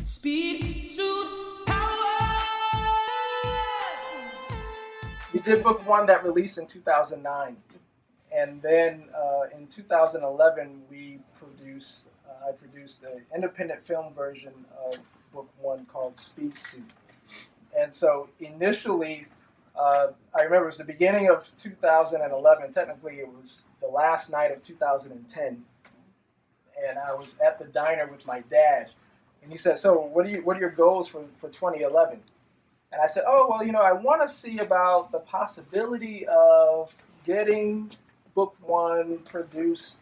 Speedsuit Powers! We did book one that released in 2009. And then in 2011, I produced an independent film version of book one called Speedsuit. And so initially, I remember it was the beginning of 2011. Technically, it was the last night of 2010. And I was at the diner with my dad. And he said, "So what are your goals for 2011? And I said, "Oh, well, I want to see about the possibility of getting book one produced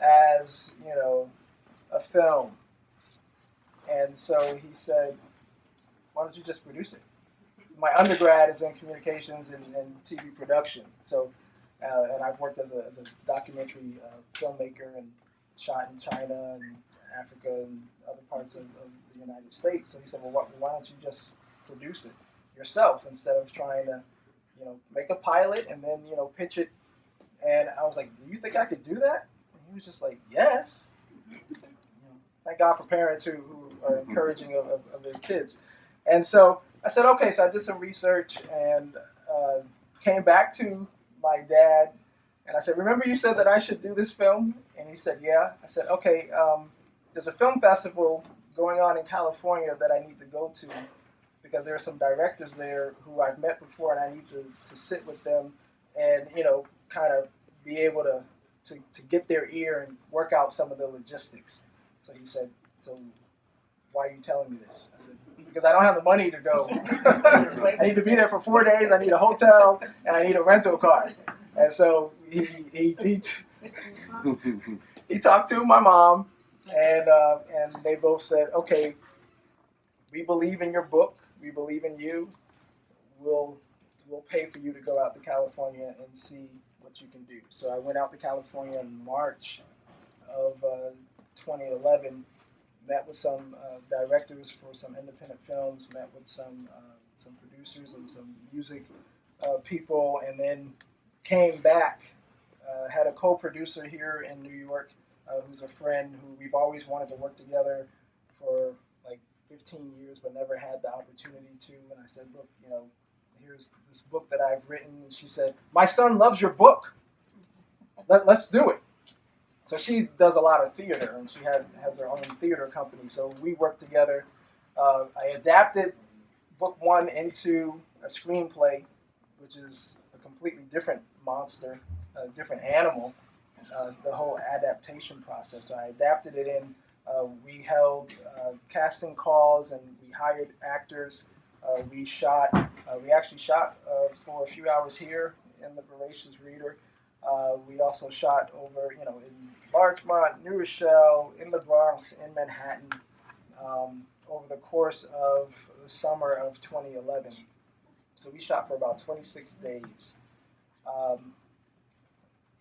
as, a film." And so he said, "Why don't you just produce it?" My undergrad is in communications and TV production. So, and I've worked as a documentary filmmaker and shot in China and Africa and other parts of the United States. So he said, "Well, why don't you just produce it yourself instead of trying to, make a pilot and then, pitch it." And I was like, "Do you think I could do that?" And he was just like, "Yes." Thank God for parents who are encouraging of their kids. And so I said, okay. So I did some research and came back to my dad. And I said, "Remember you said that I should do this film?" And he said, "Yeah." I said, "Okay, there's a film festival going on in California that I need to go to because there are some directors there who I've met before and I need to sit with them and, kind of be able to get their ear and work out some of the logistics." So he said, "So why are you telling me this?" I said, "Because I don't have the money to go. I need to be there for 4 days. I need a hotel and I need a rental car." And so he talked to my mom, and they both said, "Okay, we believe in your book. We believe in you. We'll pay for you to go out to California and see what you can do." So I went out to California in March of 2011. Met with some directors for some independent films. Met with some producers and some music people, and then came back. Had a co-producer here in New York who's a friend who we've always wanted to work together for like 15 years but never had the opportunity to. And I said, "Look, here's this book that I've written." And she said, "My son loves your book. Let's do it." So she does a lot of theater and she has her own theater company. So we worked together. I adapted book one into a screenplay, which is a completely different monster, a different animal, the whole adaptation process. So I adapted it in. We held casting calls and we hired actors. We actually shot for a few hours here in the Voracious Reader. We also shot over, in Larchmont, New Rochelle, in the Bronx, in Manhattan, over the course of the summer of 2011. So we shot for about 26 days.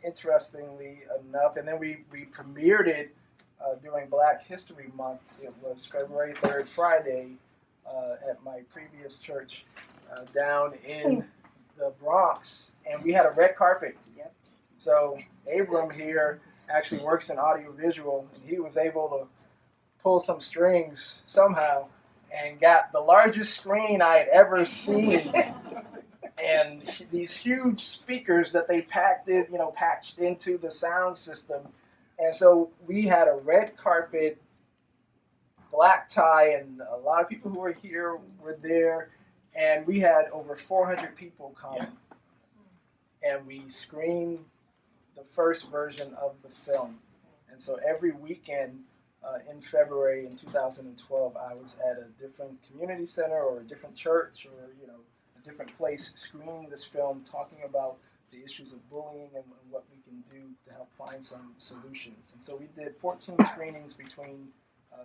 Interestingly enough, and then we premiered it during Black History Month. It was February 3rd, Friday, at my previous church down in the Bronx, and we had a red carpet. So Abram here actually works in audiovisual, and he was able to pull some strings somehow and got the largest screen I had ever seen. And these huge speakers that they patched into the sound system. And so we had a red carpet, black tie, and a lot of people who were here were there. And we had over 400 people come. And we screened the first version of the film. And so every weekend in February in 2012, I was at a different community center or a different church or, a different place screening this film, talking about the issues of bullying and what we can do to help find some solutions. And so we did 14 screenings between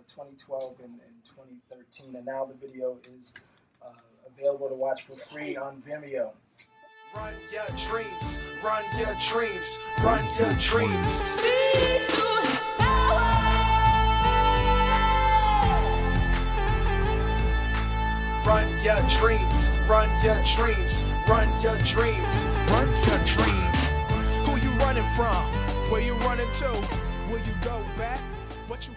2012 and 2013, and now the video is available to watch for free on Vimeo. Run your dreams, run your dreams, run your dreams. Speedsuit Powers! Run your dreams, run your dreams, run your dreams, run your dreams. Who you running from? Where you running to? Will you go back? What you